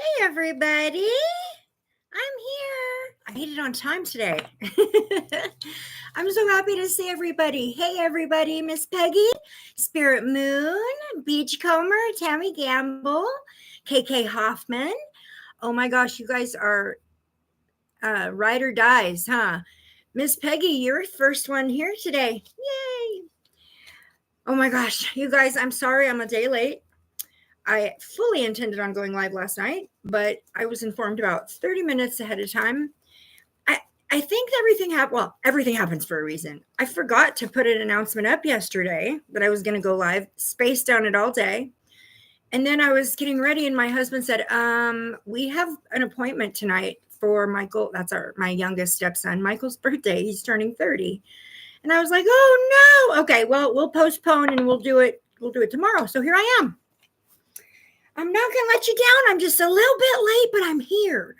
Hey, everybody. I'm here. I made it on time today. I'm so happy to see everybody. Hey, everybody. Miss Peggy, Spirit Moon, Beachcomber, Tammy Gamble, KK Hoffman. Oh my gosh, you guys are ride or dies, huh? Miss Peggy, you're first one here today. Yay. Oh my gosh, you guys, I'm sorry I'm a day late. I fully intended on going live last night, but I was informed about 30 minutes ahead of time. I think everything happens for a reason. I forgot to put an announcement up yesterday that I was going to go live, spaced on it all day. And then I was getting ready and my husband said, we have an appointment tonight for Michael. That's my youngest stepson, Michael's birthday. He's turning 30. And I was like, oh no. Okay, well, we'll postpone and we'll do it tomorrow. So here I am. I'm not gonna let you down. I'm just a little bit late, but I'm here.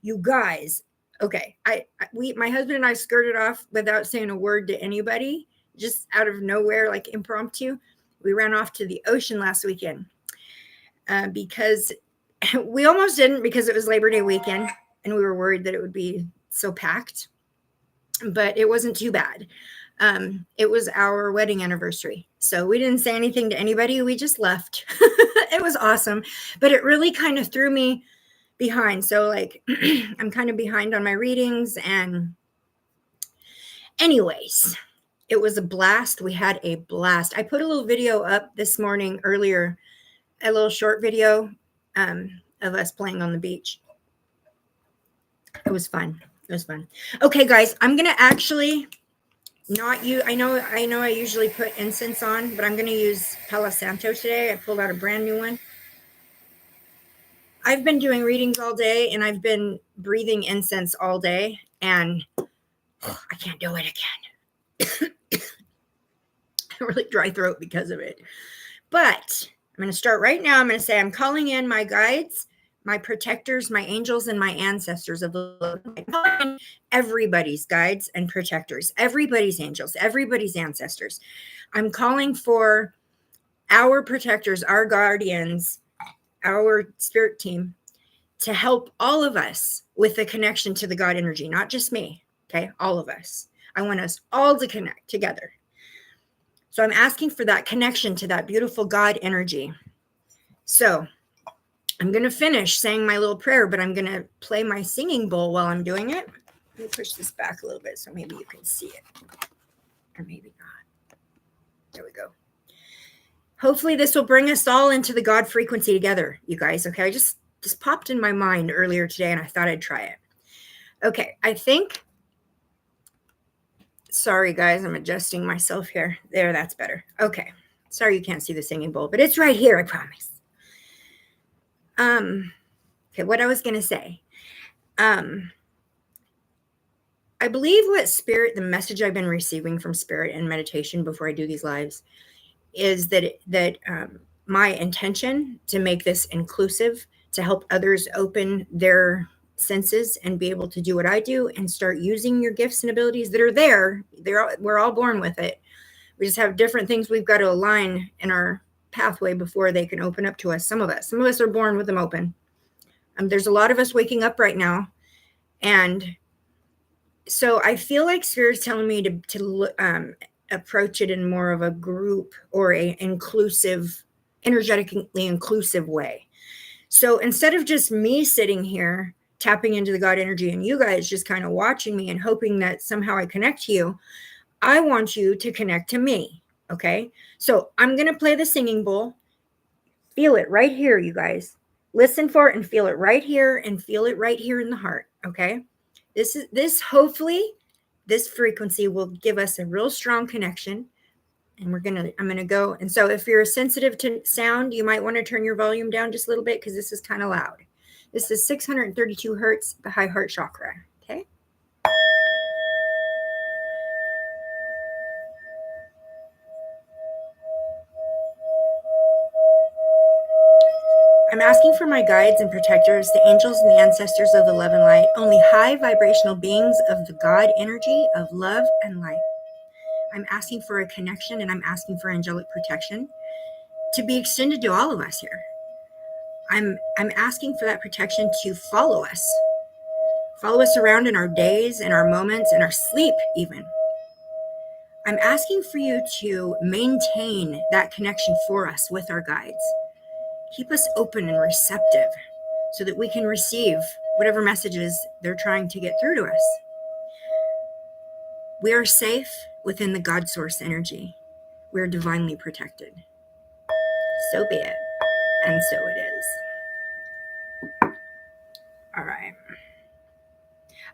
You guys, okay. My husband and I skirted off without saying a word to anybody, just out of nowhere, like impromptu. We ran off to the ocean last weekend because we almost didn't, because it was Labor Day weekend and we were worried that it would be so packed, but it wasn't too bad. It was our wedding anniversary. So we didn't say anything to anybody. We just left. It was awesome, but it really kind of threw me behind. So like, I'm kind of behind on my readings. And anyways, it was a blast. We had a blast. I put a little video up this morning earlier, a little short video of us playing on the beach. It was fun. Okay, guys, I'm going to actually... I know I usually put incense on, but I'm going to use Palo Santo today. I pulled out a brand new one. I've been doing readings all day and I've been breathing incense all day and I can't do it again. I really dry throat because of it. But I'm going to start right now. I'm going to say I'm calling in my guides, my protectors, my angels, and my ancestors of the Lord. Everybody's guides and protectors, everybody's angels, everybody's ancestors. I'm calling for our protectors, our guardians, our spirit team to help all of us with the connection to the God energy, not just me. Okay, all of us. I want us all to connect together. So I'm asking for that connection to that beautiful God energy. So I'm going to finish saying my little prayer, but I'm going to play my singing bowl while I'm doing it. Let me push this back a little bit so maybe you can see it. Or maybe not. There we go. Hopefully this will bring us all into the God frequency together, you guys. Okay, I just popped in my mind earlier today and I thought I'd try it. Okay, I think... Sorry, guys, I'm adjusting myself here. There, that's better. Okay. Sorry you can't see the singing bowl, but it's right here, I promise. Okay, what I was going to say. I believe what Spirit, the message I've been receiving from Spirit and meditation before I do these lives, is that my intention to make this inclusive, to help others open their senses and be able to do what I do and start using your gifts and abilities that are there. We're all born with it. We just have different things we've got to align in our pathway before they can open up to us. Some of us are born with them open. There's a lot of us waking up right now. And so I feel like Spirit's telling me to approach it in more of a group or a inclusive, energetically inclusive way. So instead of just me sitting here tapping into the God energy and you guys just kind of watching me and hoping that somehow I connect to you, I want you to connect to me. Okay. So I'm going to play the singing bowl. Feel it right here, you guys. Listen for it and feel it right here and feel it right here in the heart. Okay. Hopefully this frequency will give us a real strong connection. And I'm going to go. And so if you're sensitive to sound, you might want to turn your volume down just a little bit because this is kind of loud. This is 632 hertz, the high heart chakra. Okay. I'm asking for my guides and protectors, the angels and the ancestors of the love and light, only high vibrational beings of the God energy of love and light. I'm asking for a connection and I'm asking for angelic protection to be extended to all of us here. I'm asking for that protection to follow us around in our days, in our moments, in our sleep even. I'm asking for you to maintain that connection for us with our guides. Keep us open and receptive so that we can receive whatever messages they're trying to get through to us. We are safe within the God source energy. We are divinely protected. So be it, and so it is. All right.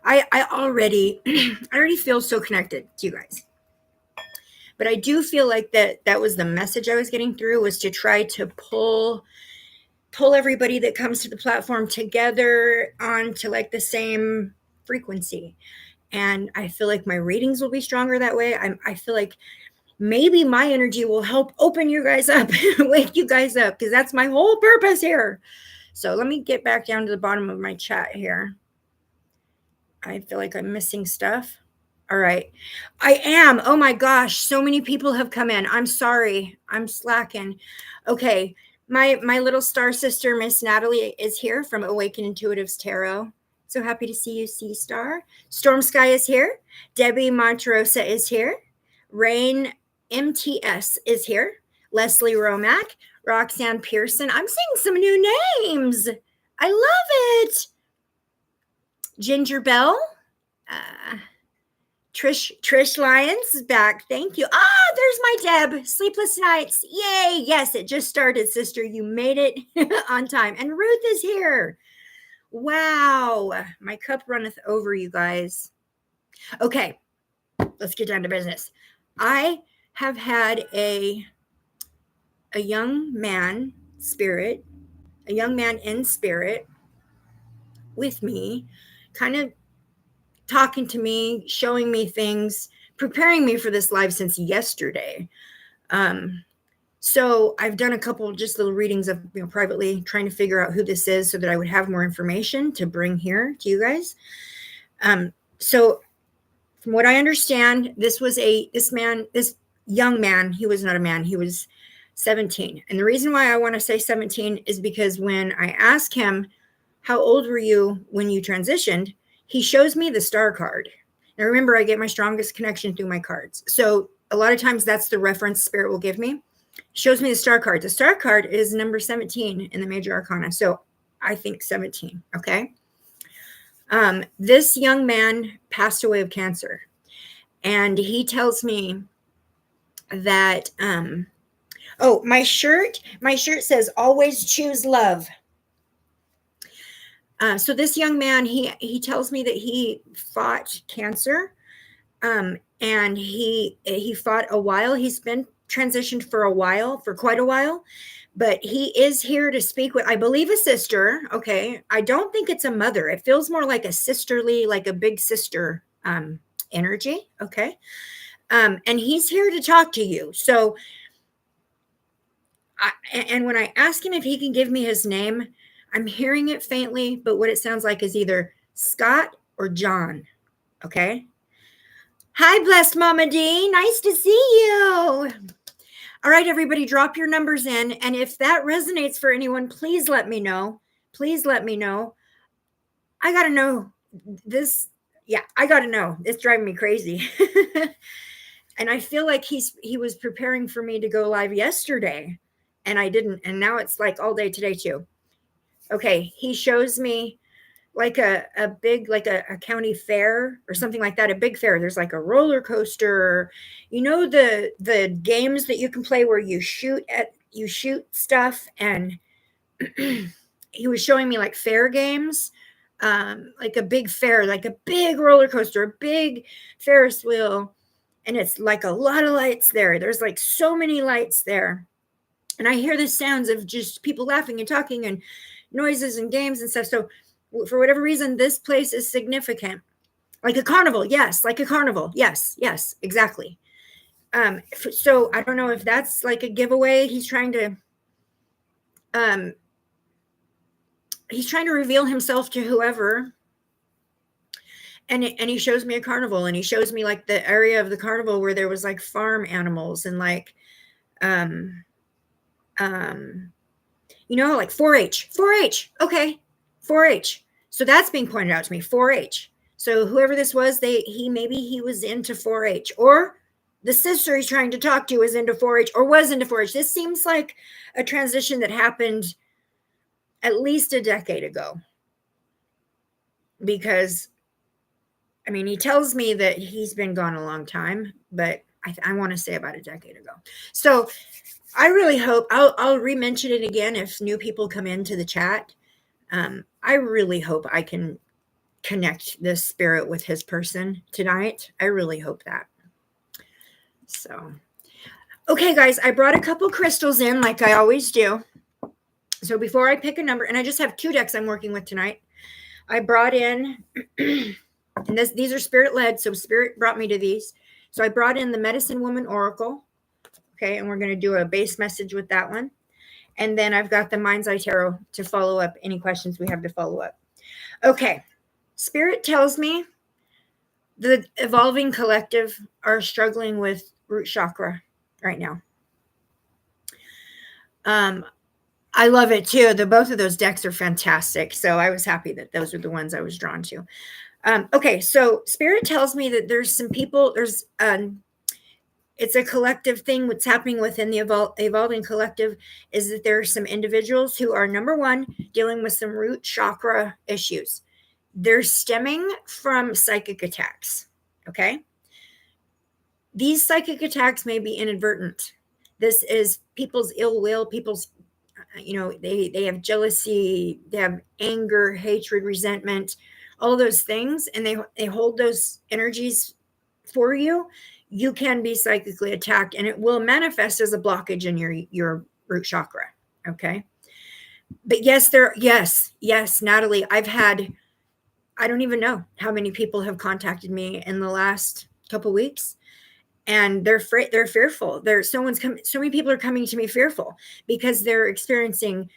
I already feel so connected to you guys. But I do feel like that was the message I was getting through, was to try to pull everybody that comes to the platform together onto like the same frequency. And I feel like my readings will be stronger that way. I feel like maybe my energy will help open you guys up, wake you guys up, because that's my whole purpose here. So let me get back down to the bottom of my chat here. I feel like I'm missing stuff. All right. I am. Oh my gosh. So many people have come in. I'm sorry. I'm slacking. Okay. My little star sister, Miss Natalie, is here from Awaken Intuitives Tarot. So happy to see you, Sea Star. Storm Sky is here. Debbie Monterosa is here. Rain MTS is here. Leslie Romack. Roxanne Pearson. I'm seeing some new names. I love it. Ginger Bell. Trish Lyons is back. Thank you. There's my Deb. Sleepless nights. Yay. Yes, it just started, sister. You made it on time. And Ruth is here. Wow. My cup runneth over, you guys. Okay. Let's get down to business. I have had a young man in spirit with me, kind of talking to me, showing me things, preparing me for this live since yesterday. So I've done a couple just little readings of, privately trying to figure out who this is so that I would have more information to bring here to you guys. So from what I understand, this young man, he was not a man, he was 17. And the reason why I want to say 17 is because when I ask him, how old were you when you transitioned? He shows me the star card. Now remember, I get my strongest connection through my cards. So a lot of times that's the reference Spirit will give me. Shows me the star card. The star card is number 17 in the major arcana. So I think 17. Okay. This young man passed away of cancer. And he tells me that, my shirt says always choose love. So this young man, he tells me that he fought cancer, and he fought a while. He's been transitioned for quite a while, but he is here to speak with, I believe, a sister. Okay, I don't think it's a mother. It feels more like a sisterly, like a big sister energy. Okay, and he's here to talk to you. So, and when I ask him if he can give me his name, I'm hearing it faintly, but what it sounds like is either Scott or John. Okay. Hi, blessed Mama D. Nice to see you. All right, everybody, drop your numbers in. And if that resonates for anyone, please let me know. Please let me know. I got to know this. Yeah, I got to know. It's driving me crazy. And I feel like he was preparing for me to go live yesterday, and I didn't. And now it's like all day today too. Okay, he shows me like a big, like a county fair or something like that, a big fair. There's like a roller coaster, the games that you can play where you shoot stuff. And he was showing me like fair games, like a big fair, like a big roller coaster, a big Ferris wheel. And it's like a lot of lights there. There's like so many lights there. And I hear the sounds of just people laughing and talking and noises and games and stuff. So for whatever reason, this place is significant. Like a carnival. Yes. Like a carnival. Yes. Yes, exactly. So I don't know if that's like a giveaway. He's trying to reveal himself to whoever. And he shows me a carnival, and he shows me like the area of the carnival where there was like farm animals and like, like 4-H, 4-H. Okay, 4-H. So that's being pointed out to me, 4-H. So whoever this was, maybe he was into 4-H, or the sister he's trying to talk to is into 4-H or was into 4-H. This seems like a transition that happened at least a decade ago, because he tells me that he's been gone a long time, but I want to say about a decade ago. So I really hope I'll re-mention it again if new people come into the chat. I really hope I can connect this spirit with his person tonight. I really hope that. So, okay, guys, I brought a couple crystals in like I always do. So before I pick a number, and I just have 2 decks I'm working with tonight, I brought in, and these are spirit led, so spirit brought me to these. So I brought in the Medicine Woman Oracle. Okay, and we're going to do a base message with that one. And then I've got the Mind's Eye Tarot to follow up any questions we have to follow up. Okay, Spirit tells me the evolving collective are struggling with root chakra right now. I love it too. Both of those decks are fantastic. So I was happy that those are the ones I was drawn to. Okay, so Spirit tells me that there's some people, it's a collective thing. What's happening within the evolving collective is that there are some individuals who are, number one, dealing with some root chakra issues. They're stemming from psychic attacks. Okay. These psychic attacks may be inadvertent. This is people's ill will, people's, they have jealousy, they have anger, hatred, resentment, all those things. And they hold those energies for you. You can be psychically attacked, and it will manifest as a blockage in your root chakra. Okay. But yes, Natalie, I don't even know how many people have contacted me in the last couple weeks, and they're fearful. So many people are coming to me fearful because they're experiencing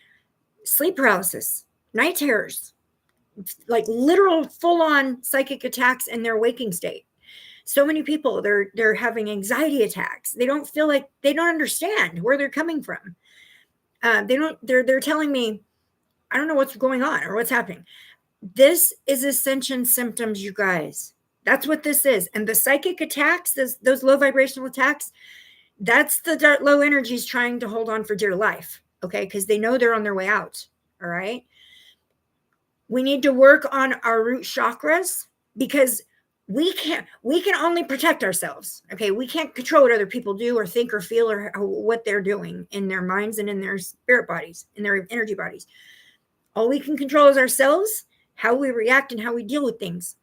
sleep paralysis, night terrors, like literal full-on psychic attacks in their waking state. So many people, they're having anxiety attacks. They don't feel like, they don't understand where they're coming from. They're telling me, I don't know what's going on or what's happening. This is ascension symptoms, you guys. That's what this is. And the psychic attacks, those low vibrational attacks, that's the low energies trying to hold on for dear life. Okay. Because they know they're on their way out. All right. We need to work on our root chakras, because we can only protect ourselves. Okay. We can't control what other people do or think or feel or what they're doing in their minds and in their spirit bodies, in their energy bodies. All we can control is ourselves, how we react and how we deal with things.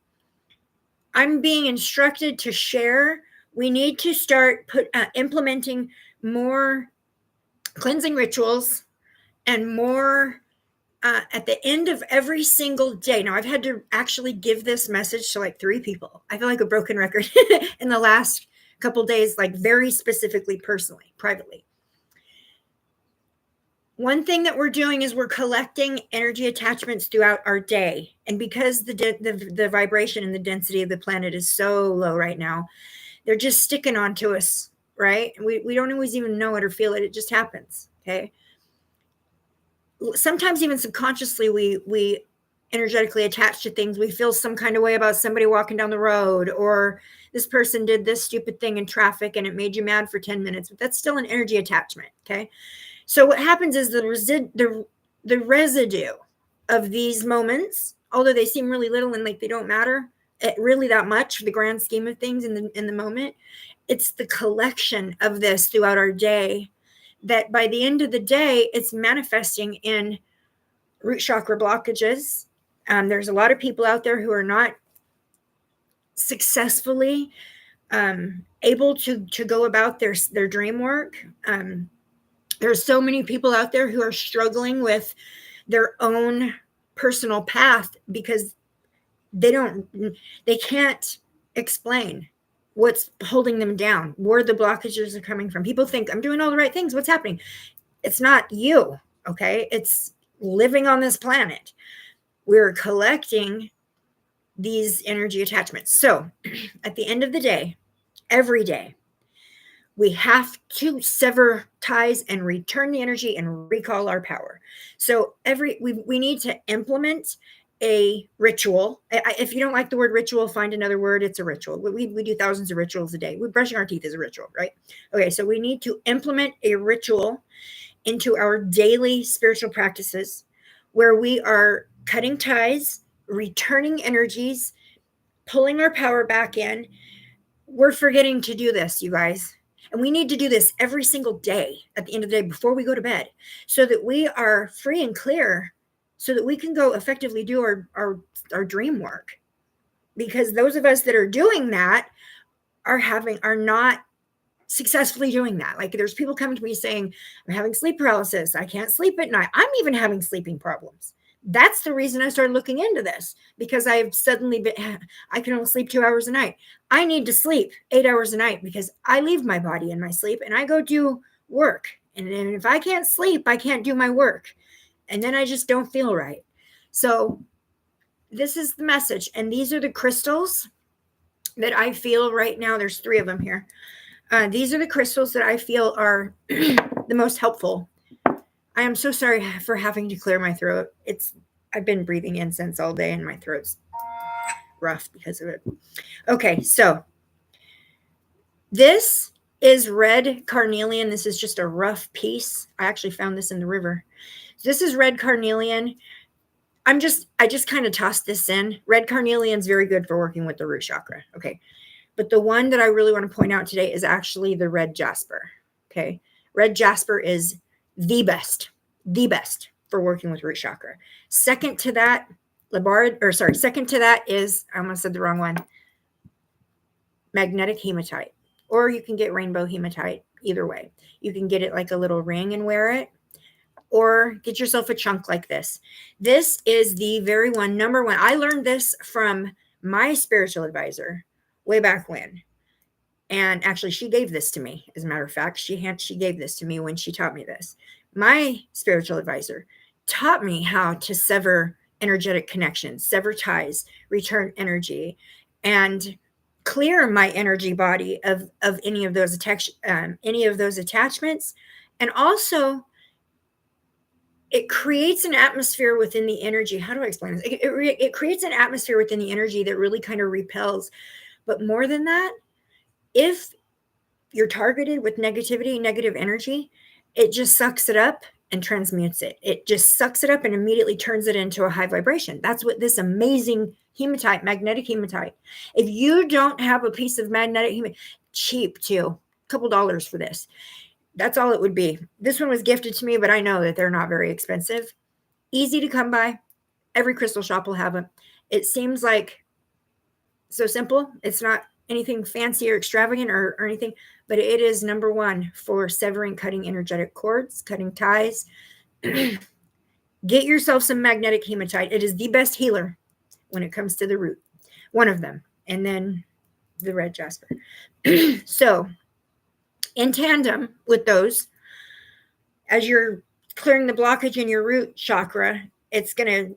I'm being instructed to share. We need to start implementing more cleansing rituals and more at the end of every single day. Now, I've had to actually give this message to like 3 people. I feel like a broken record in the last couple days, like very specifically, personally, privately. One thing that we're doing is we're collecting energy attachments throughout our day. And because the vibration and the density of the planet is so low right now, they're just sticking onto us, right? We don't always even know it or feel it. It just happens, okay? Sometimes even subconsciously, we energetically attach to things. We feel some kind of way about somebody walking down the road, or this person did this stupid thing in traffic and it made you mad for 10 minutes, but that's still an energy attachment, okay? So what happens is the residue of these moments, although they seem really little and like they don't matter really that much for the grand scheme of things in the moment, it's the collection of this throughout our day that by the end of the day, it's manifesting in root chakra blockages. There's a lot of people out there who are not successfully able to go about their dream work. There's so many people out there who are struggling with their own personal path because they can't explain what's holding them down, where the blockages are coming from. People think, I'm doing all the right things. What's happening? It's not you, okay? It's living on this planet. We're collecting these energy attachments. So at the end of the day, every day, We have to sever ties and return the energy and recall our power. So we need to implement a ritual. If you don't like the word ritual, find another word. It's a ritual. We do thousands of rituals a day. Brushing our teeth is a ritual, right? Okay, so we need to implement a ritual into our daily spiritual practices where we are cutting ties, returning energies, pulling our power back in. We're forgetting to do this, you guys. And we need to do this every single day at the end of the day before we go to bed so that we are free and clear so that we can go effectively do our dream work. Because those of us that are doing that are not successfully doing that. Like there's people coming to me saying, I'm having sleep paralysis. I can't sleep at night. I'm even having sleeping problems. That's the reason I started looking into this, because I've suddenly I can only sleep 2 hours a night. I need to sleep 8 hours a night because I leave my body in my sleep and I go do work. And if I can't sleep, I can't do my work. And then I just don't feel right. So this is the message. And these are the crystals that I feel right now. There's 3 of them here. These are the crystals that I feel are the most helpful. I am so sorry for having to clear my throat. I've been breathing incense all day and my throat's rough because of it. Okay, so this is red carnelian. This is just a rough piece. I actually found this in the river. This is red carnelian. I just kind of tossed this in. Red carnelian is very good for working with the root chakra. Okay. But the one that I really want to point out today is actually the red jasper. Okay. Red jasper is the best for working with root chakra. Second to that is, I almost said the wrong one, magnetic hematite, or you can get rainbow hematite. Either way, you can get it like a little ring and wear it, or get yourself a chunk like this. This is the very number one. I learned this from my spiritual advisor way back when. And actually, she gave this to me. As a matter of fact, she gave this to me when she taught me this. My spiritual advisor taught me how to sever energetic connections, sever ties, return energy, and clear my energy body of any of those attachments. And also, it creates an atmosphere within the energy. How do I explain this? It creates an atmosphere within the energy that really kind of repels. But more than that, if you're targeted with negativity, negative energy, it just sucks it up and transmutes it. It just sucks it up and immediately turns it into a high vibration. That's what this amazing hematite, magnetic hematite. If you don't have a piece of magnetic hematite, cheap too, a couple dollars for this. That's all it would be. This one was gifted to me, but I know that they're not very expensive. Easy to come by. Every crystal shop will have them. It seems like so simple. It's not anything fancy or extravagant or anything, but it is number one for severing, cutting energetic cords, cutting ties. Get yourself some magnetic hematite. It is the best healer when it comes to the root. One of them. And then the red jasper. So in tandem with those, as you're clearing the blockage in your root chakra, it's going to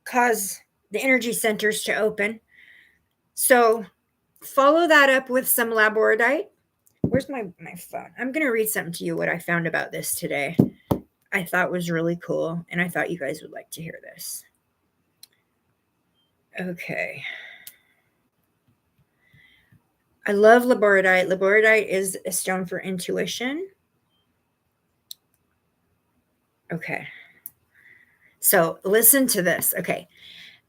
cause the energy centers to open. So follow that up with some labradorite. Where's my phone? I'm going to read something to you what I found about this today. I thought was really cool, and I thought you guys would like to hear this. Okay. I love labradorite. Labradorite is a stone for intuition. Okay. So listen to this. Okay.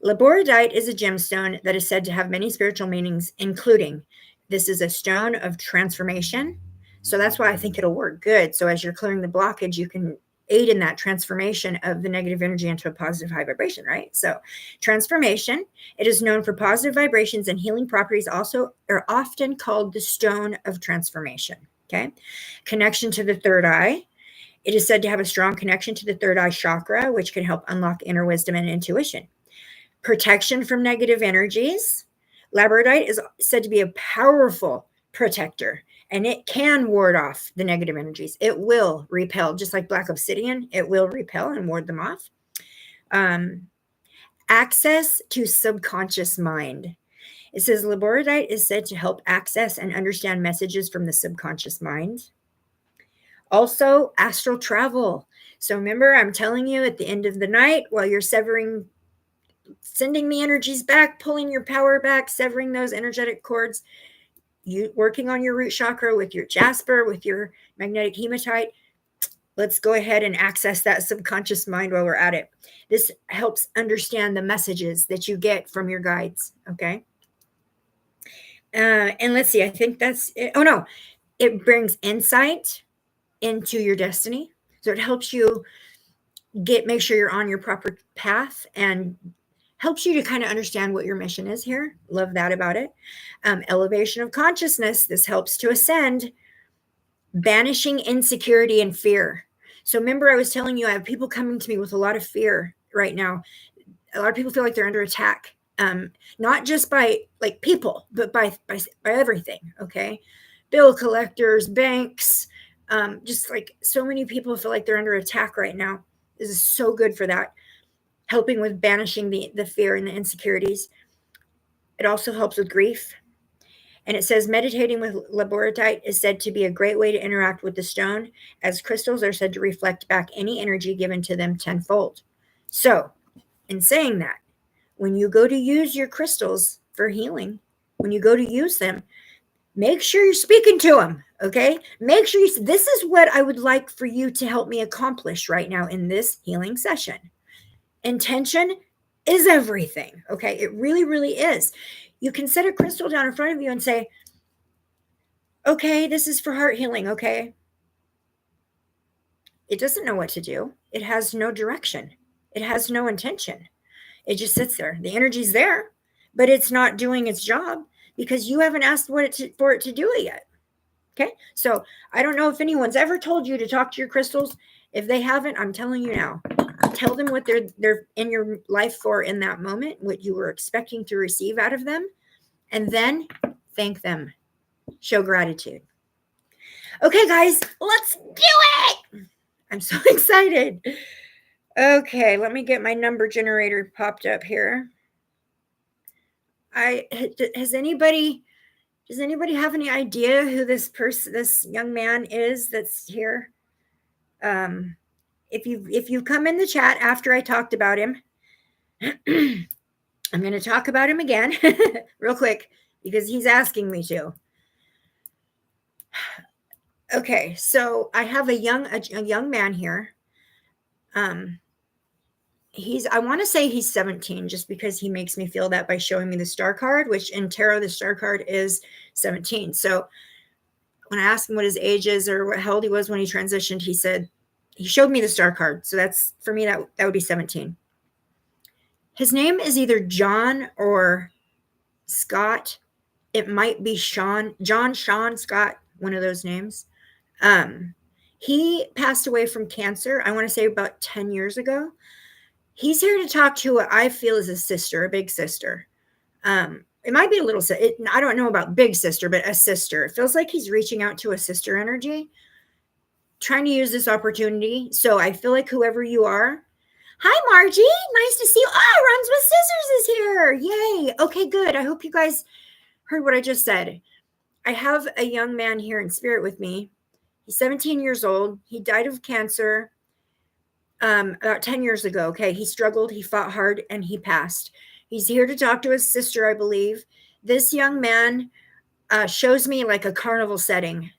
Labradorite is a gemstone that is said to have many spiritual meanings, including this is a stone of transformation. So that's why I think it'll work good. So as you're clearing the blockage, you can aid in that transformation of the negative energy into a positive high vibration, right? So transformation, it is known for positive vibrations and healing properties, also are often called the stone of transformation. Okay. Connection to the third eye. It is said to have a strong connection to the third eye chakra, which can help unlock inner wisdom and intuition. Protection from negative energies. Labradorite is said to be a powerful protector, and it can ward off the negative energies. It will repel, just like black obsidian, it will repel and ward them off. Access to subconscious mind. It says labradorite is said to help access and understand messages from the subconscious mind. Also, astral travel. So remember, I'm telling you at the end of the night while you're sending the energies back, pulling your power back, severing those energetic cords, you working on your root chakra with your jasper, with your magnetic hematite. Let's go ahead and access that subconscious mind while we're at it. This helps understand the messages that you get from your guides. Okay. And let's see, I think that's it. Oh no, it brings insight into your destiny. So it helps you make sure you're on your proper path and helps you to kind of understand what your mission is here. Love that about it. Elevation of consciousness. This helps to ascend, banishing insecurity and fear. So remember, I was telling you, I have people coming to me with a lot of fear right now. A lot of people feel like they're under attack, not just by like people, but by everything. Okay, bill collectors, banks, just like so many people feel like they're under attack right now. This is so good for that, helping with banishing the fear and the insecurities. It also helps with grief. And it says meditating with labradorite is said to be a great way to interact with the stone, as crystals are said to reflect back any energy given to them tenfold. So, in saying that, when you go to use your crystals for healing, when you go to use them, make sure you're speaking to them, okay? Make sure this is what I would like for you to help me accomplish right now in this healing session. Intention is everything, okay? It really, really is. You can set a crystal down in front of you and say, okay, this is for heart healing, okay? It doesn't know what to do. It has no direction. It has no intention. It just sits there. The energy's there, but it's not doing its job because you haven't asked for it to do it yet. Okay? So I don't know if anyone's ever told you to talk to your crystals. If they haven't, I'm telling you now. Tell them what they're in your life for in that moment, what you were expecting to receive out of them, and then thank them. Show gratitude. Okay, guys, let's do it. I'm so excited. Okay, let me get my number generator popped up here. Does anybody have any idea who this young man is that's here? If you come in the chat after I talked about him, I'm going to talk about him again real quick because he's asking me to. Okay, so I have a young man here. I want to say he's 17 just because he makes me feel that by showing me the star card, which in tarot the star card is 17. So when I asked him what his age is or how old he was when he transitioned, he showed me the star card. So that's, for me, that would be 17. His name is either John or Scott. It might be Sean, Scott, one of those names. He passed away from cancer, I want to say about 10 years ago. He's here to talk to what I feel is a sister, a big sister. It might be a little, I don't know about big sister, but a sister. It feels like he's reaching out to a sister energy, trying to use this opportunity. So I feel like whoever you are, hi, Margie. Nice to see you. Runs with Scissors is here. Yay. Okay, good. I hope you guys heard what I just said. I have a young man here in spirit with me. He's 17 years old. He died of cancer about 10 years ago. Okay. He struggled. He fought hard and he passed. He's here to talk to his sister, I believe. This young man shows me like a carnival setting.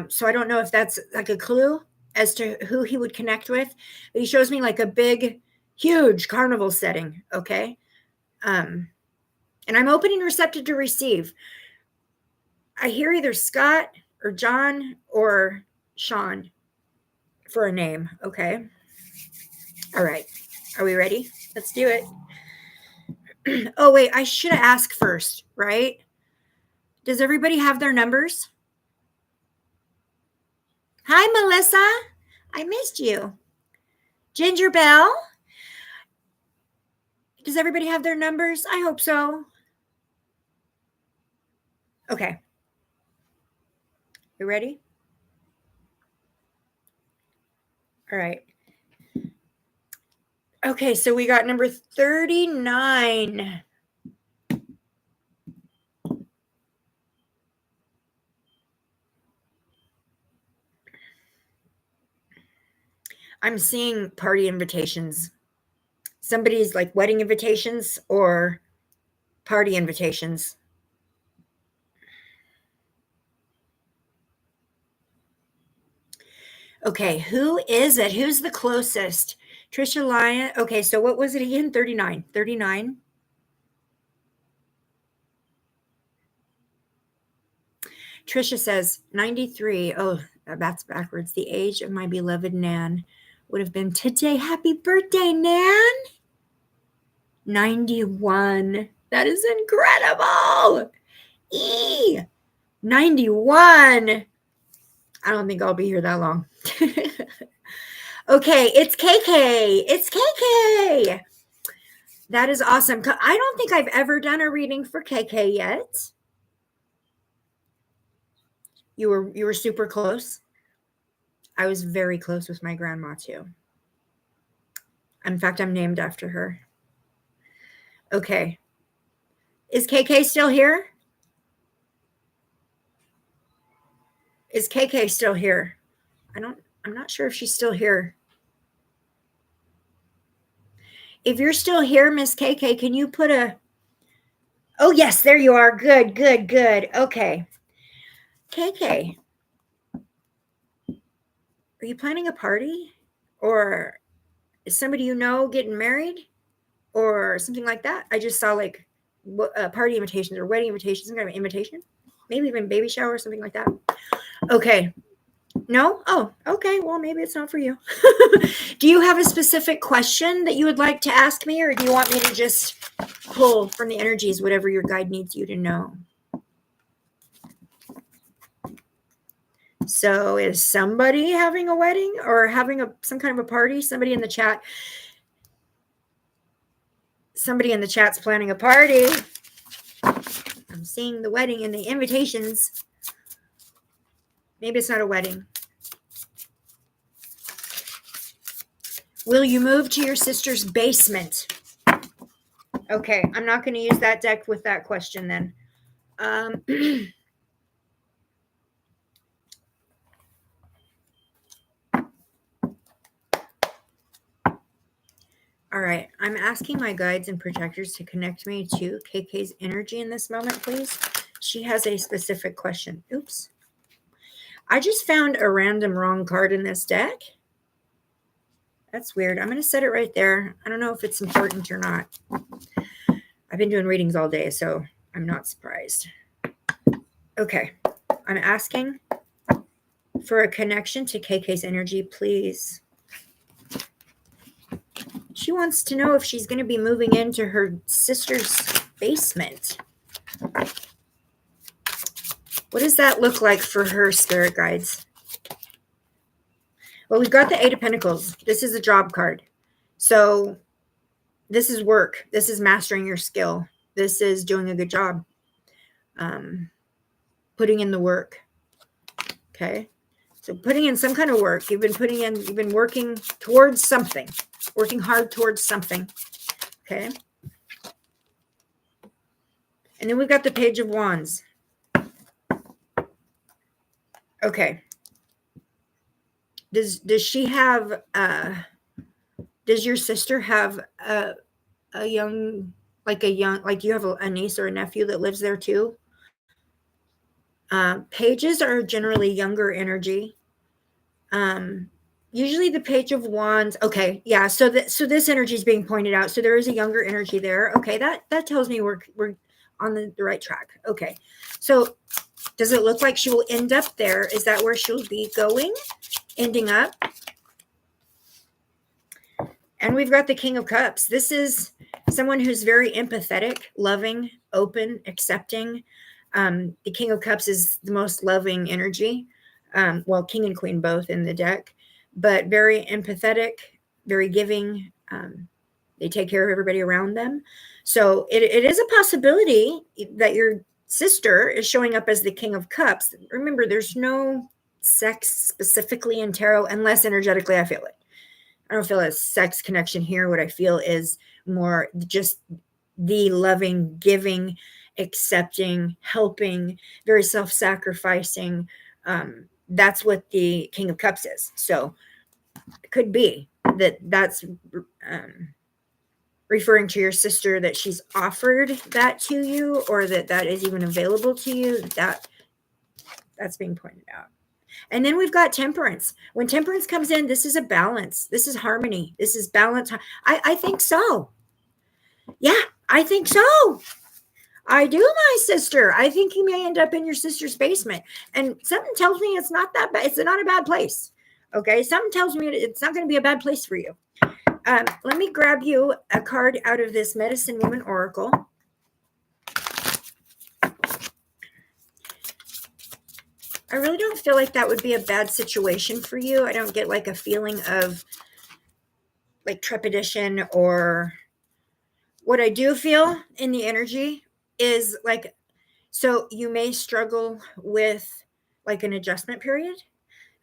So I don't know if that's like a clue as to who he would connect with, but he shows me like a big, huge carnival setting. Okay. And I'm open and receptive to receive. I hear either Scott or John or Sean for a name. Okay. All right. Are we ready? Let's do it. Oh, wait. I should ask first, right? Does everybody have their numbers? Hi, Melissa. I missed you. Ginger Bell. Does everybody have their numbers? I hope so. Okay. You ready? All right. Okay, so we got number 39. I'm seeing party invitations. Somebody's like wedding invitations or party invitations. Okay, who is it? Who's the closest? Trisha Lyon. Okay, so what was it again? 39. 39. Trisha says 93. Oh, that's backwards. The age of my beloved Nan would have been today. Happy birthday, Nan. 91. That is incredible. 91. I don't think I'll be here that long. Okay, it's KK. It's KK. That is awesome. I don't think I've ever done a reading for KK yet. You were super close. I was very close with my grandma too. In fact, I'm named after her. Okay. Is KK still here? Is KK still here? I'm not sure if she's still here. If you're still here, Miss KK, can you put a... Oh, yes, there you are. Good, good, good. Okay. KK, are you planning a party? Or is somebody you know getting married? Or something like that? I just saw like party invitations or wedding invitations, some kind of invitation. Maybe even baby shower or something like that. Okay. No? Oh, okay. Well, maybe it's not for you. Do you have a specific question that you would like to ask me, or do you want me to just pull from the energies whatever your guide needs you to know? So is somebody having a wedding or having some kind of a party? Somebody in the chat. Somebody in the chat's planning a party. I'm seeing the wedding and the invitations. Maybe it's not a wedding. Will you move to your sister's basement? Okay, I'm not going to use that deck with that question then. All right, I'm asking my guides and protectors to connect me to KK's energy in this moment, please. She has a specific question. Oops. I just found a random wrong card in this deck. That's weird. I'm going to set it right there. I don't know if it's important or not. I've been doing readings all day, so I'm not surprised. Okay, I'm asking for a connection to KK's energy, please. She wants to know if she's going to be moving into her sister's basement. What does that look like for her, spirit guides? Well, we've got the Eight of Pentacles. This is a job card. So this is work. This is mastering your skill. This is doing a good job. Putting in the work. Okay. So putting in some kind of work. You've been working towards something. Working hard towards something. Okay. And then we've got the Page of Wands. Okay. Does she have does your sister have a young, like you have a niece or a nephew that lives there too? Pages are generally younger energy. Usually the Page of Wands. Okay, yeah. So this energy is being pointed out. So there is a younger energy there. Okay, that tells me we're on the right track. Okay, so does it look like she will end up there? Is that where she'll be going, ending up? And we've got the King of Cups. This is someone who's very empathetic, loving, open, accepting. The King of Cups is the most loving energy. Well, King and Queen both in the deck, but very empathetic, very giving. They take care of everybody around them. So it is a possibility that your sister is showing up as the King of Cups. Remember, there's no sex specifically in tarot unless energetically I feel it. I don't feel a sex connection here. What I feel is more just the loving, giving, accepting, helping, very self-sacrificing. That's what the King of Cups is. So could be that that's referring to your sister, that she's offered that to you, or that is even available to you. That's being pointed out. And then we've got temperance. When temperance comes in, this is a balance. This is harmony. This is balance. I think so. Yeah, I think so. I do, my sister. I think you may end up in your sister's basement. And something tells me it's not that bad. It's not a bad place. Okay. Something tells me it's not going to be a bad place for you. Let me grab you a card out of this Medicine Woman Oracle. I really don't feel like that would be a bad situation for you. I don't get like a feeling of like trepidation, or what I do feel in the energy is like, so you may struggle with like an adjustment period.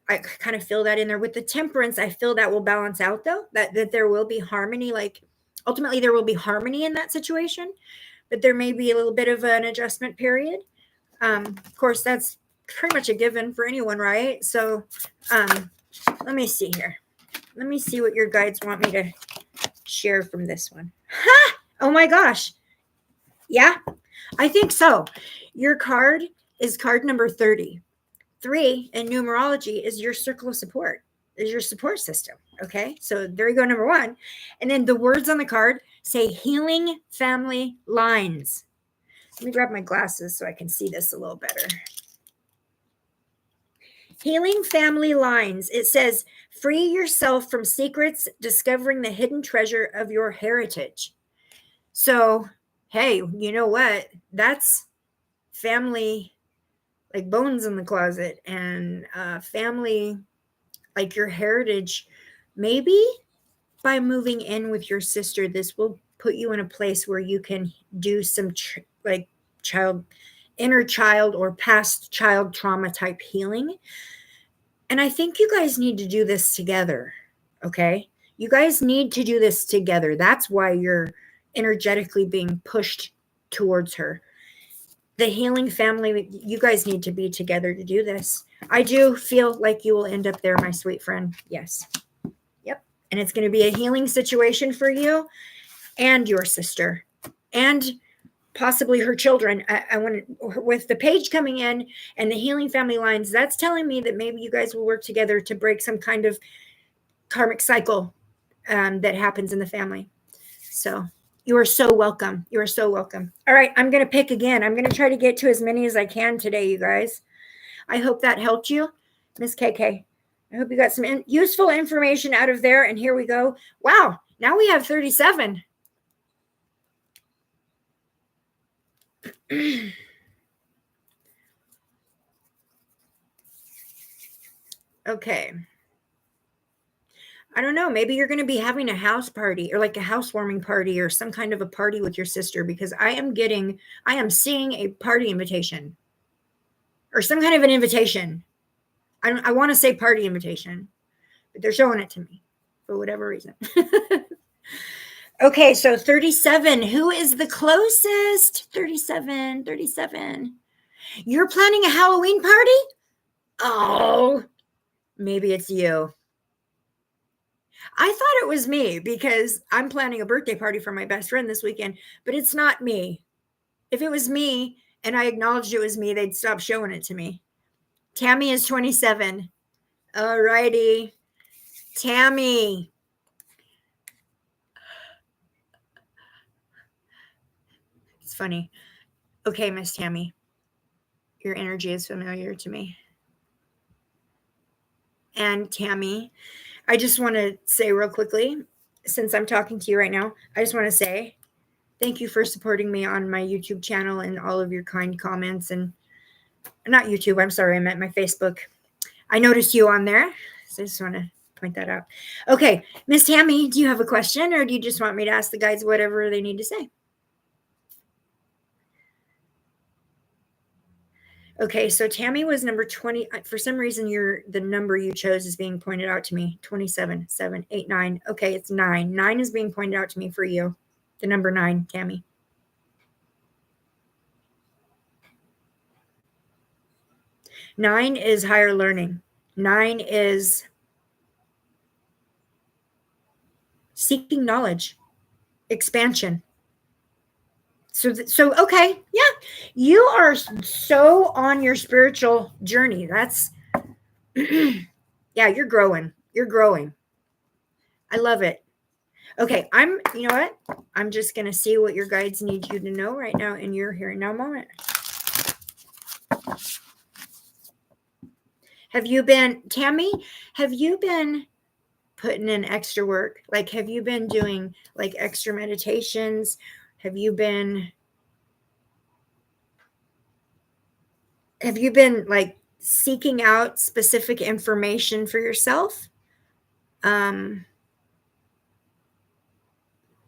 I kind of feel that in there. With the temperance, I feel that will balance out, though, that there will be harmony. Like ultimately there will be harmony in that situation, but there may be a little bit of an adjustment period. Of course, that's pretty much a given for anyone, right? So let me see here. Let me see what your guides want me to share from this one. Ha! Oh my gosh. Yeah, I think so. Your card is card number 30. 3 in numerology is your circle of support, is your support system. Okay, so there you go, number 1. And then the words on the card say healing family lines. Let me grab my glasses so I can see this a little better. Healing family lines. It says, free yourself from secrets, discovering the hidden treasure of your heritage. So, hey, you know what? That's family, like bones in the closet, and family, like your heritage. Maybe by moving in with your sister, this will put you in a place where you can do some like inner child or past child trauma type healing. And I think you guys need to do this together. Okay. You guys need to do this together. That's why you're energetically being pushed towards her. The healing family, you guys need to be together to do this. I do feel like you will end up there, my sweet friend. Yes. Yep. And it's going to be a healing situation for you and your sister and possibly her children. I want to, with the page coming in and the healing family lines, that's telling me that maybe you guys will work together to break some kind of karmic cycle that happens in the family. So you are so welcome. You are so welcome. All right, I'm going to pick again. I'm going to try to get to as many as I can today, you guys. I hope that helped you, Miss KK. I hope you got some useful information out of there. And here we go. Wow, now we have 37. Okay. I don't know. Maybe you're going to be having a house party or like a housewarming party or some kind of a party with your sister, because I am seeing a party invitation or some kind of an invitation. I want to say party invitation, but they're showing it to me for whatever reason. Okay, so 37. Who is the closest? 37, 37. You're planning a Halloween party? Oh, maybe it's you. I thought it was me because I'm planning a birthday party for my best friend this weekend, but it's not me. If it was me and I acknowledged it was me, they'd stop showing it to me. Tammy is 27. All righty. Tammy. It's funny. Okay, Miss Tammy. Your energy is familiar to me. And Tammy, I just want to say real quickly, since I'm talking to you right now, I just want to say thank you for supporting me on my YouTube channel and all of your kind comments. And not YouTube, I'm sorry, I meant my Facebook. I noticed you on there, so I just want to point that out. Okay, Miss Tammy, do you have a question, or do you just want me to ask the guides whatever they need to say? Okay, so Tammy was number 20. For some reason, the number you chose is being pointed out to me. 27, 7, 8, 9. Okay, it's 9. 9 is being pointed out to me for you. The number 9, Tammy. Nine is higher learning. 9 is seeking knowledge, expansion. So okay, yeah, you are so on your spiritual journey. That's yeah, you're growing. You're growing. I love it. Okay, you know what? I'm just going to see what your guides need you to know right now in your here and now moment. Have you been, Tammy, have you been putting in extra work? Like, have you been doing like extra meditations? Have you been like seeking out specific information for yourself?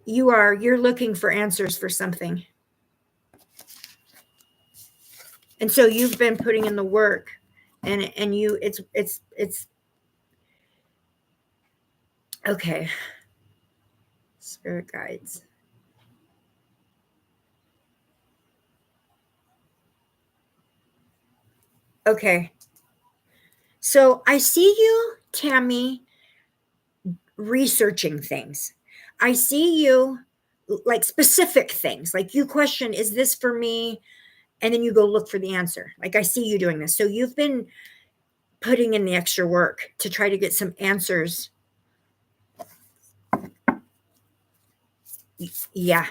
You're looking for answers for something. And so you've been putting in the work, and it's okay. Spirit guides. Okay. So I see you, Tammy, researching things. I see you like specific things. Like you question, is this for me? And then you go look for the answer. Like I see you doing this. So you've been putting in the extra work to try to get some answers. Yeah.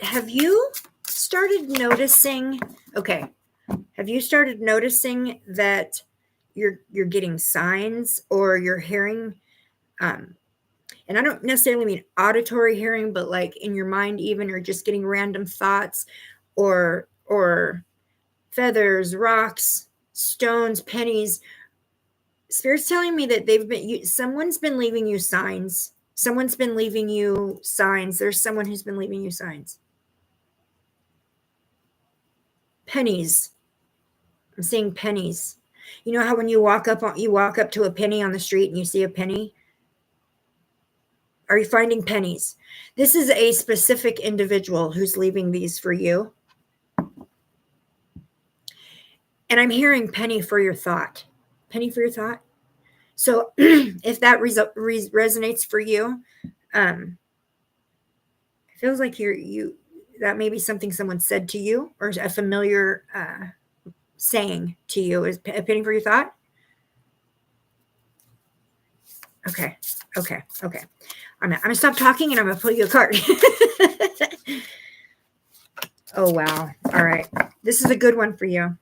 Have you started noticing? Okay. Have you started noticing that you're getting signs, or you're hearing and I don't necessarily mean auditory hearing, but like in your mind even, or just getting random thoughts, or feathers, rocks, stones, pennies. Spirit's telling me that someone's been leaving you signs. Someone's been leaving you signs. There's someone who's been leaving you signs. Pennies. I'm seeing pennies. You know how when you walk up to a penny on the street and you see a penny? Are you finding pennies? This is a specific individual who's leaving these for you. And I'm hearing penny for your thought. Penny for your thought. So if that resonates for you, it feels like that may be something someone said to you, or a familiar saying to you. Is a penny for your thought? Okay. I'm gonna stop talking and I'm gonna pull you a card. Oh wow. All right. This is a good one for you.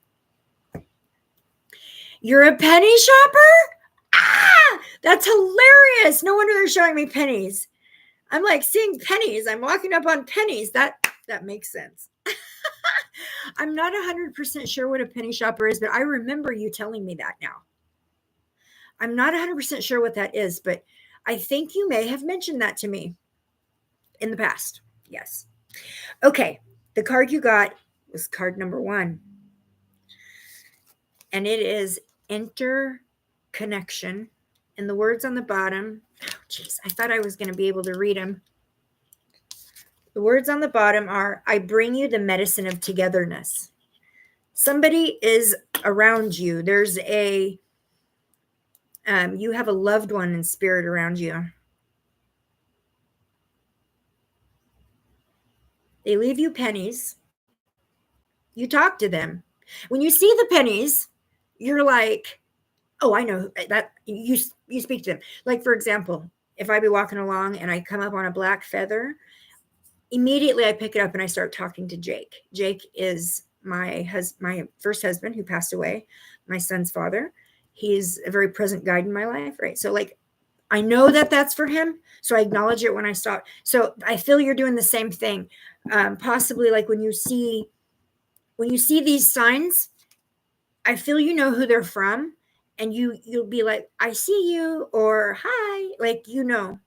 You're a penny shopper? Ah, that's hilarious. No wonder they're showing me pennies. I'm like seeing pennies. I'm walking up on pennies. That makes sense. I'm not 100% sure what a penny shopper is, but I remember you telling me that now. I'm not 100% sure what that is, but I think you may have mentioned that to me in the past. Yes. Okay. The card you got was card number 1. And it is interconnection. And the words on the bottom, I thought I was going to be able to read them. The words on the bottom are, I bring you the medicine of togetherness. Somebody is around you. There's you have a loved one in spirit around you. They leave you pennies. You talk to them. When you see the pennies, you're like, oh, I know that you speak to them. Like, for example, if I be walking along and I come up on a black feather, immediately I pick it up and I start talking to Jake. Jake is my first husband who passed away, my son's father. He's a very present guide in my life, right? So like, I know that that's for him. So I acknowledge it when I stop. So I feel you're doing the same thing. Possibly like when you see these signs, I feel you know who they're from, and you'll be like, I see you, or hi, like, you're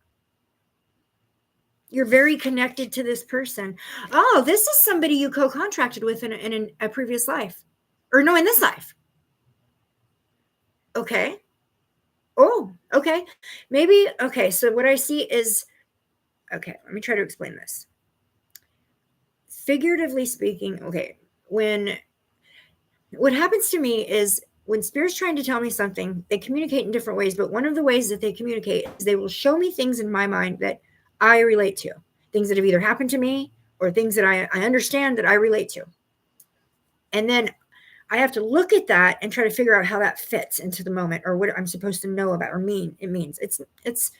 very connected to this person. Oh, this is somebody you co-contracted with in a previous life, or no, in this life. Okay. Oh, okay. Maybe. Okay. So what I see is, okay, let me try to explain this. Figuratively speaking, okay, what happens to me is when Spirit's trying to tell me something, they communicate in different ways, but one of the ways that they communicate is they will show me things in my mind that I relate to, things that have either happened to me or things that I understand that I relate to. And then I have to look at that and try to figure out how that fits into the moment or what I'm supposed to know about or mean. It means it's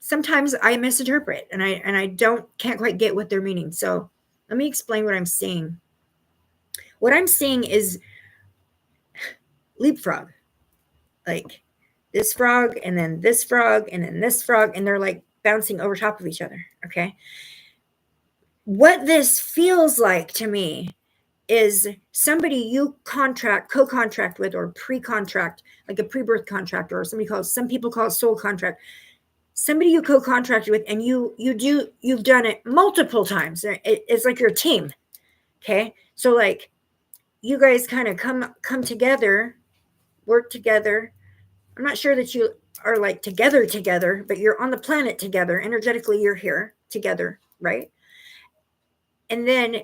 sometimes I misinterpret and I can't quite get what they're meaning. So let me explain what I'm seeing. What I'm seeing is leapfrog, like this frog and then this frog and then this frog, and they're like bouncing over top of each other. Okay. What this feels like to me is somebody you co-contract with, or pre-contract, like a pre-birth contract, or some people call it soul contract. Somebody you co-contracted with, and you've done it multiple times. It's like your team. Okay. So like you guys kind of come together, work together. I'm not sure that you are like together, but you're on the planet together. Energetically, you're here together, right? And then,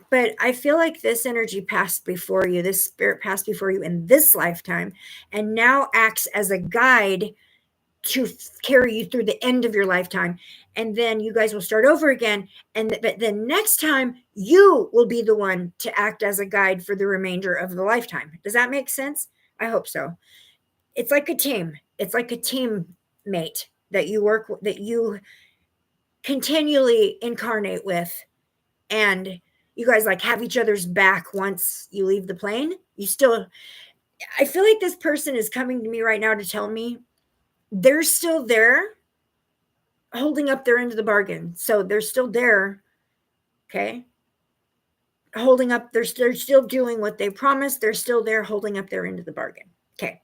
but I feel like this energy passed before you, this spirit passed before you in this lifetime, and now acts as a guide to carry you through the end of your lifetime. And then you guys will start over again. But then next time you will be the one to act as a guide for the remainder of the lifetime. Does that make sense? I hope so. It's like a team. It's like a teammate that you continually incarnate with. And you guys like have each other's back once you leave the plane. I feel like this person is coming to me right now to tell me they're still there holding up their end of the bargain. So they're still there. Okay. Holding up, they're still doing what they promised. They're still there holding up their end of the bargain. Okay.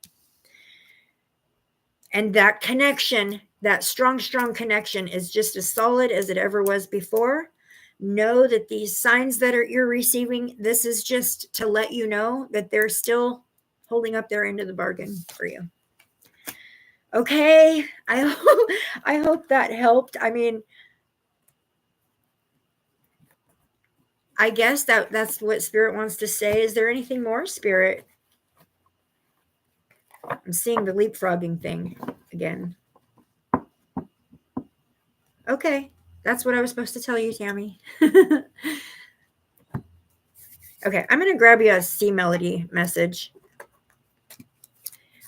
And that connection, that strong connection, is just as solid as it ever was before. Know that these signs that you're receiving, this is just to let you know that they're still holding up their end of the bargain for you. Okay, I hope that helped. I mean, I guess that's what Spirit wants to say. Is there anything more, Spirit? I'm seeing the leapfrogging thing again. Okay, that's what I was supposed to tell you, Tammy. Okay, I'm going to grab you a C Melody message.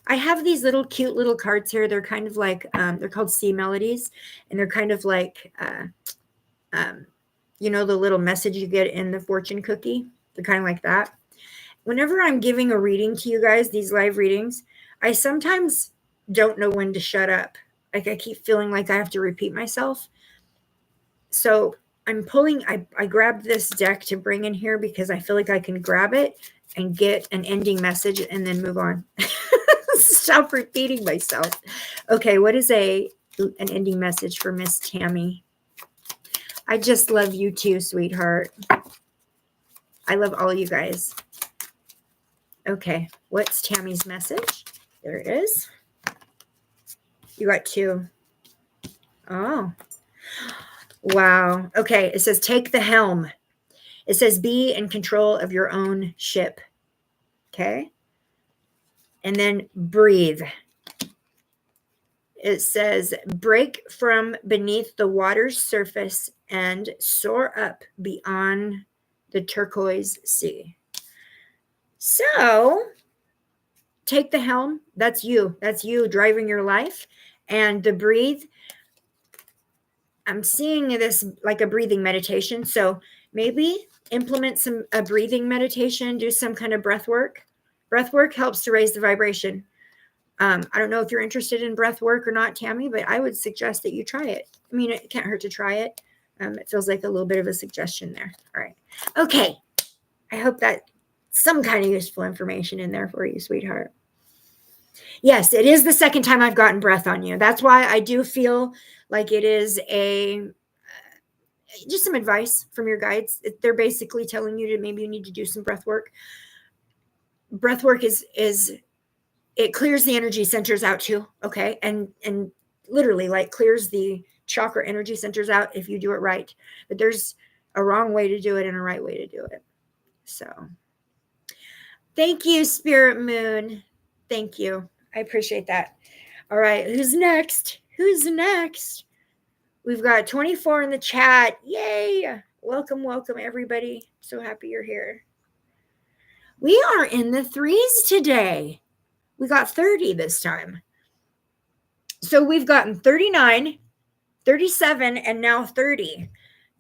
I have these little cute little cards here. They're kind of like, they're called C Melodies, and they're kind of like, you know, the little message you get in the fortune cookie. They're kind of like that. Whenever I'm giving a reading to you guys, these live readings, I sometimes don't know when to shut up. Like I keep feeling like I have to repeat myself. So I'm pulling, I grabbed this deck to bring in here because I feel like I can grab it and get an ending message and then move on. Stop repeating myself. Okay, what is an ending message for Miss Tammy? I just love you too, sweetheart. I love all you guys. Okay, what's Tammy's message? There it is. You got two. Oh. Wow. Okay, it says take the helm. It says be in control of your own ship. Okay. And then breathe. It says break from beneath the water's surface and soar up beyond the turquoise sea. So take the helm. That's you. That's you driving your life. And the breathe, I'm seeing this like a breathing meditation. So maybe implement a breathing meditation, do some kind of breath work. Breath work helps to raise the vibration. I don't know if you're interested in breath work or not, Tammy, but I would suggest that you try it. I mean, it can't hurt to try it. It feels like a little bit of a suggestion there. All right. Okay. I hope that some kind of useful information in there for you, sweetheart. Yes, it is the second time I've gotten breath on you. That's why I do feel like it is just some advice from your guides. They're basically telling you to maybe you need to do some breath work. Breath work is it clears the energy centers out too. Okay. And literally like clears the chakra energy centers out if you do it right. But there's a wrong way to do it and a right way to do it. So, Thank you, Spirit Moon. Thank you. I appreciate that. All right, who's next? Who's next? We've got 24 in the chat. Yay! Welcome, welcome, everybody. So happy you're here. We are in the threes today. We got 30 this time. So we've gotten 39, 37, and now 30.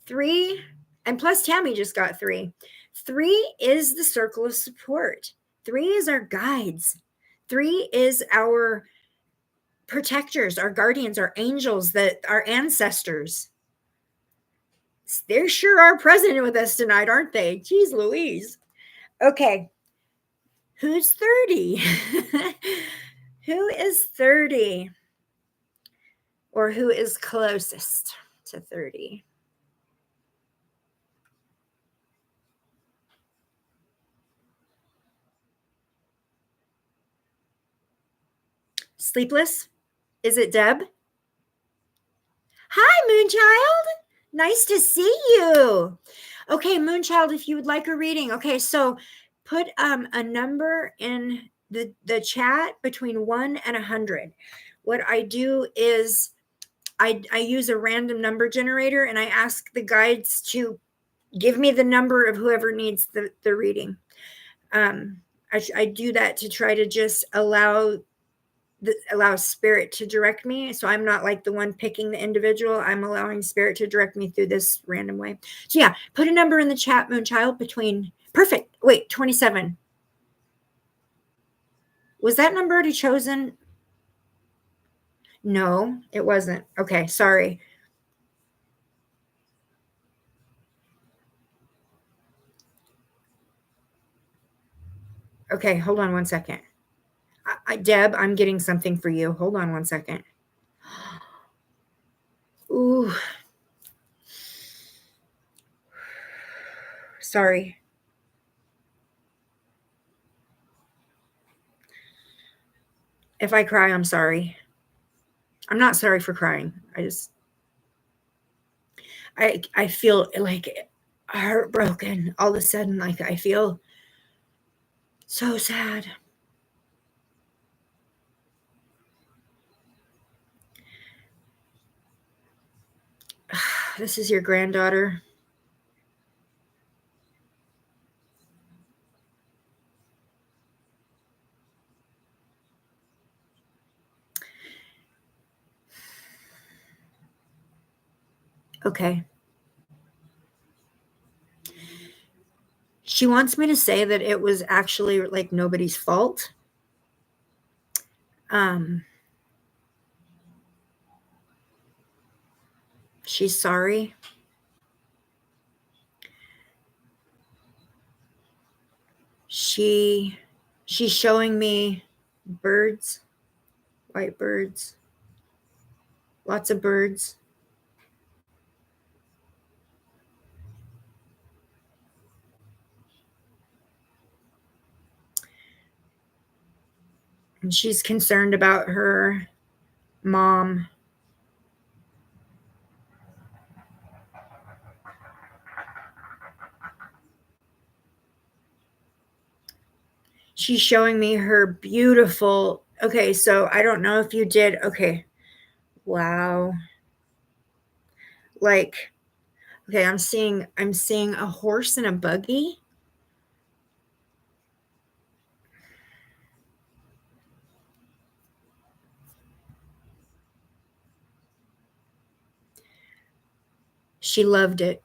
3, and plus Tammy just got 3. 3 is the circle of support. 3 is our guides. 3 is our protectors, our guardians, our angels, our ancestors. They sure are present with us tonight, aren't they? Jeez Louise. Okay. Who's 30? Who is 30? Or who is closest to 30? Sleepless? Is it Deb? Hi, Moonchild. Nice to see you. Okay, Moonchild, if you would like a reading. Okay, so put a number in the chat between 1 and 100. What I do is I use a random number generator and I ask the guides to give me the number of whoever needs the reading. I do that to try to just allow spirit to direct me. So I'm not like the one picking the individual. I'm allowing spirit to direct me through this random way. So yeah, put a number in the chat, Moonchild, between perfect. Wait, 27. Was that number already chosen? No, it wasn't. Okay, sorry. Okay, hold on one second. Deb, I'm getting something for you. Hold on one second. Ooh. Sorry. If I cry, I'm sorry. I'm not sorry for crying. I feel like heartbroken all of a sudden. Like I feel so sad. This is your granddaughter. Okay. She wants me to say that it was actually like nobody's fault. She's sorry. She's showing me birds, white birds, lots of birds. And she's concerned about her mom. She's showing me her beautiful. Okay, so I don't know if you did. Okay. Wow. Like, okay, I'm seeing a horse and a buggy. She loved it.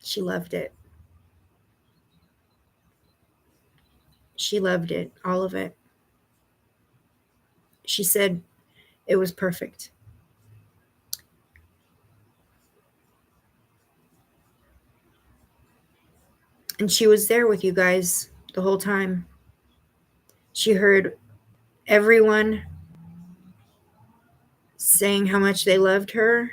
She loved it. She loved it, all of it. She said it was perfect. And she was there with you guys the whole time. She heard everyone saying how much they loved her.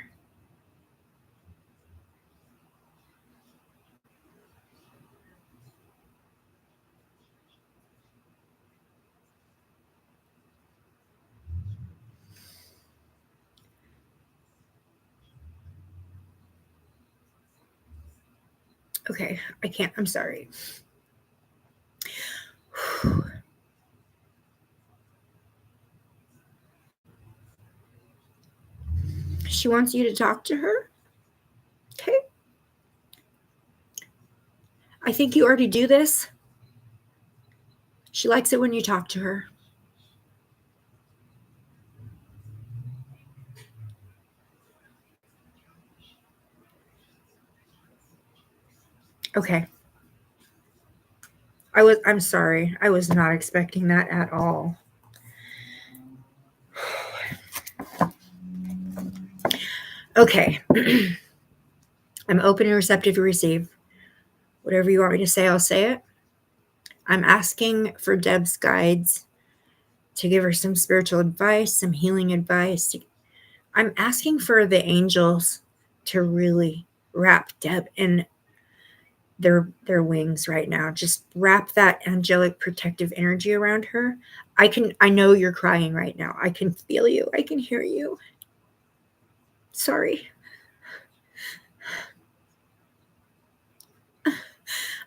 Okay, I can't. I'm sorry. She wants you to talk to her. Okay. I think you already do this. She likes it when you talk to her. Okay. I'm sorry. I was not expecting that at all. Okay. I'm open and receptive to receive. Whatever you want me to say, I'll say it. I'm asking for Deb's guides to give her some spiritual advice, some healing advice. I'm asking for the angels to really wrap Deb in their wings right now. Just wrap that angelic protective energy around her. I know you're crying right now. I can feel you. I can hear you. Sorry.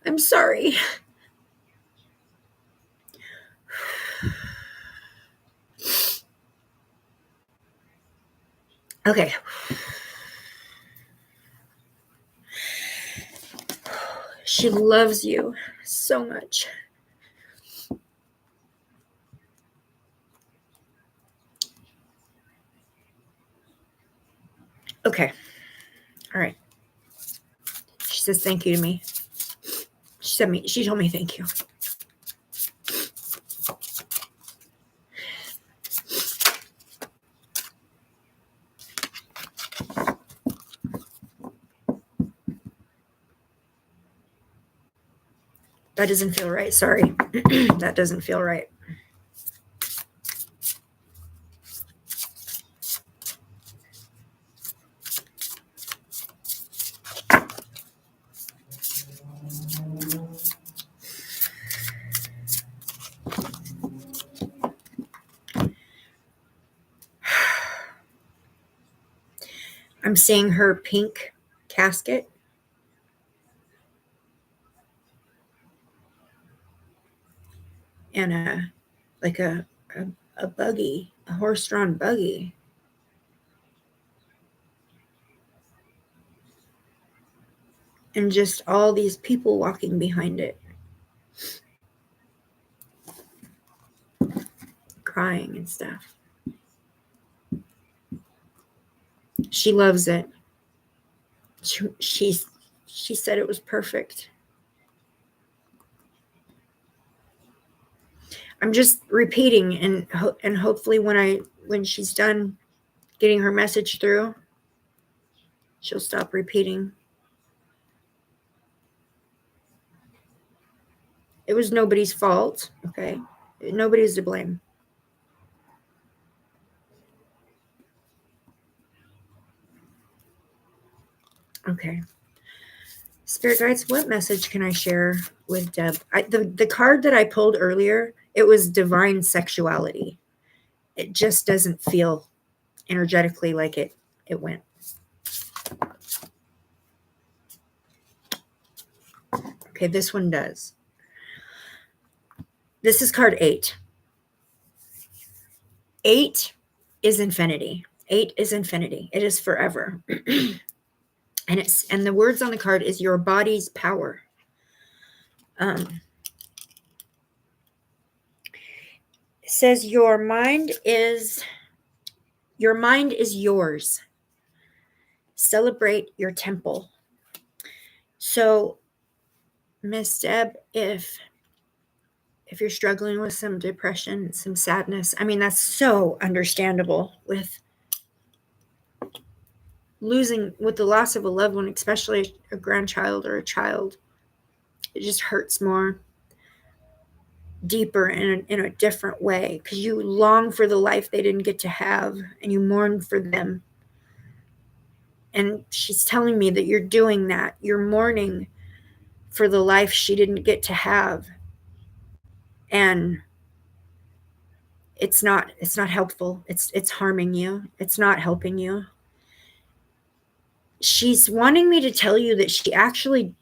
I'm sorry. Okay. She loves you so much. Okay. All right. She says thank you to me. She told me thank you. That doesn't feel right. Sorry. That doesn't feel right. I'm seeing her pink casket. And a buggy, a horse-drawn buggy. And just all these people walking behind it. Crying and stuff. She loves it. She said it was perfect. I'm just repeating, and hopefully when she's done getting her message through, she'll stop repeating. It was nobody's fault, okay? Nobody's to blame. Okay. Spirit guides, what message can I share with Deb? The card that I pulled earlier, it was divine sexuality. It just doesn't feel energetically like it went. Okay, this one does. This is card 8. 8 is infinity. 8 is infinity. It is forever. And the words on the card is your body's power. It says your mind is yours. Celebrate your temple. So, Miss Deb, if you're struggling with some depression, some sadness, I mean, that's so understandable with the loss of a loved one, especially a grandchild or a child. It just hurts more, deeper in a different way, because you long for the life they didn't get to have and you mourn for them. And she's telling me that you're doing that. You're mourning for the life she didn't get to have. And it's not helpful. It's harming you. It's not helping you. She's wanting me to tell you that she actually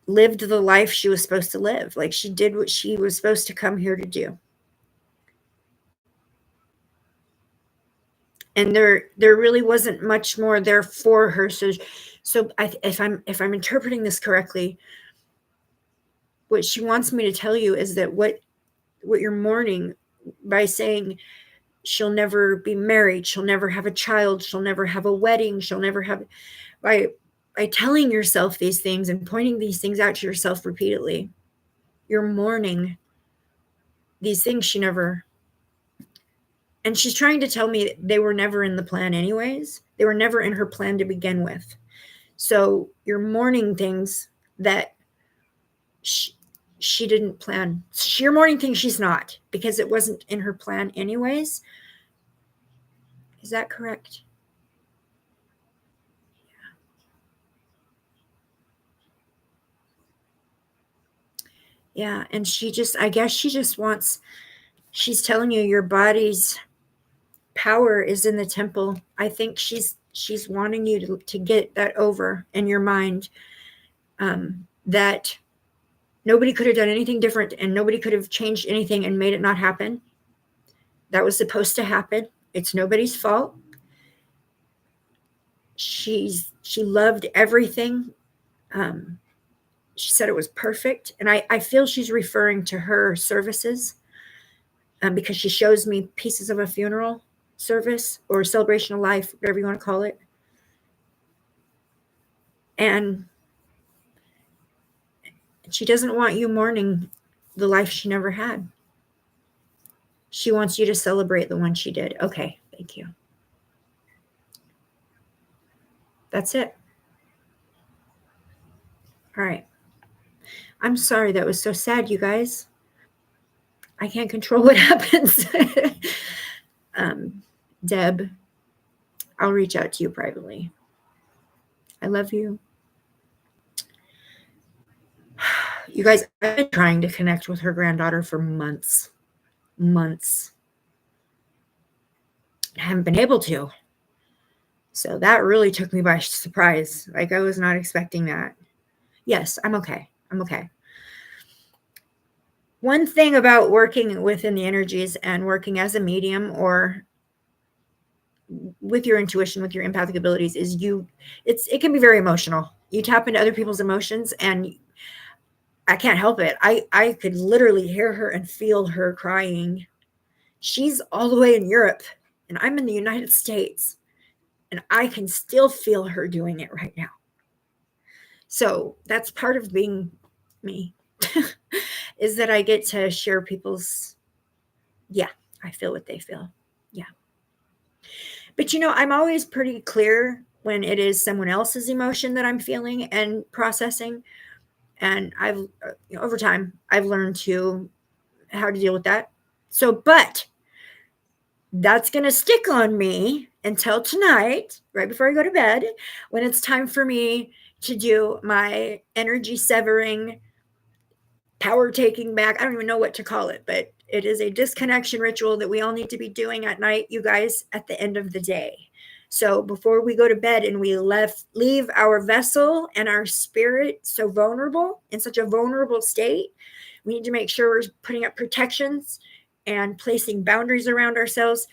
lived the life she was supposed to live. Like, she did what she was supposed to come here to do. and there really wasn't much more there for her. So if I'm interpreting this correctly, what she wants me to tell you is that what you're mourning by saying she'll never be married, she'll never have a child, she'll never have a wedding, she'll never have, by telling yourself these things and pointing these things out to yourself repeatedly, you're mourning these things she never. And she's trying to tell me they were never in the plan anyways. They were never in her plan to begin with. So you're mourning things that she didn't plan. You're mourning things she's not, because it wasn't in her plan anyways. Is that correct? Yeah. And I guess she just wants, she's telling you your body's power is in the temple. I think she's wanting you to get that over in your mind, that nobody could have done anything different and nobody could have changed anything and made it not happen. That was supposed to happen. It's nobody's fault. She loved everything. She said it was perfect. And I feel she's referring to her services, because she shows me pieces of a funeral service or celebration of life, whatever you want to call it. And she doesn't want you mourning the life she never had. She wants you to celebrate the one she did. Okay, thank you. That's it. All right. I'm sorry that was so sad, you guys. I can't control what happens. Deb, I'll reach out to you privately. I love you. You guys, I've been trying to connect with her granddaughter for months. I haven't been able to. So that really took me by surprise. Like, I was not expecting that. Yes, I'm okay. One thing about working within the energies and working as a medium or with your intuition, with your empathic abilities, is it can be very emotional. You tap into other people's emotions, and I can't help it. I could literally hear her and feel her crying. She's all the way in Europe, and I'm in the United States, and I can still feel her doing it right now. So that's part of being me, is that I get to share people's, I feel what they feel. Yeah. But I'm always pretty clear when it is someone else's emotion that I'm feeling and processing. And I've, over time, I've learned how to deal with that. So, but that's going to stick on me until tonight, right before I go to bed, when it's time for me to do my energy severing, power taking back. I don't even know what to call it, but it is a disconnection ritual that we all need to be doing at night, you guys, at the end of the day. So before we go to bed and we leave our vessel and our spirit so vulnerable, in such a vulnerable state, we need to make sure we're putting up protections and placing boundaries around ourselves.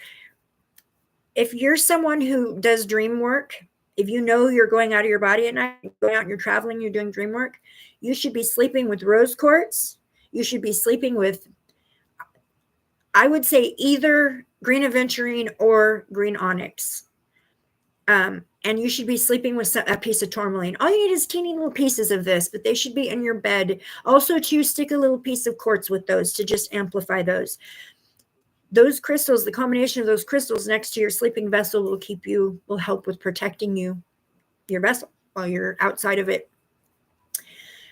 If you're someone who does dream work, if you know you're going out of your body at night, you're going out and you're traveling, you're doing dream work, you should be sleeping with rose quartz. You should be sleeping with, I would say, either green aventurine or green onyx. And you should be sleeping with a piece of tourmaline. All you need is teeny little pieces of this, but they should be in your bed. Also, to stick a little piece of quartz with those to just amplify those. Those crystals, the combination of those crystals next to your sleeping vessel will help with protecting your vessel while you're outside of it.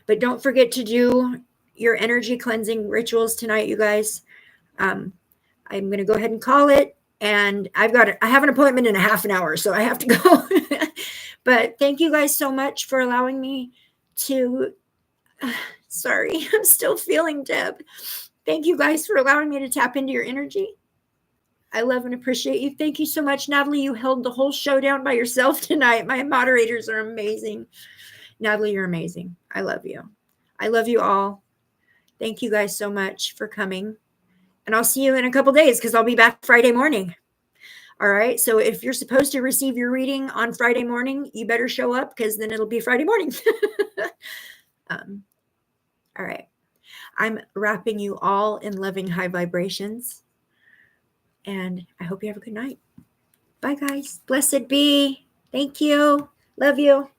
But don't forget to do your energy cleansing rituals tonight, you guys. I'm going to go ahead and call it. And I have an appointment in a half an hour, so I have to go. But thank you guys so much for allowing me to, sorry, I'm still feeling, Deb. Thank you guys for allowing me to tap into your energy. I love and appreciate you. Thank you so much, Natalie. You held the whole show down by yourself tonight. My moderators are amazing. Natalie, you're amazing. I love you. I love you all. Thank you guys so much for coming. And I'll see you in a couple days because I'll be back Friday morning. All right. So if you're supposed to receive your reading on Friday morning, you better show up because then it'll be Friday morning. All right. I'm wrapping you all in loving high vibrations. And I hope you have a good night. Bye, guys. Blessed be. Thank you. Love you.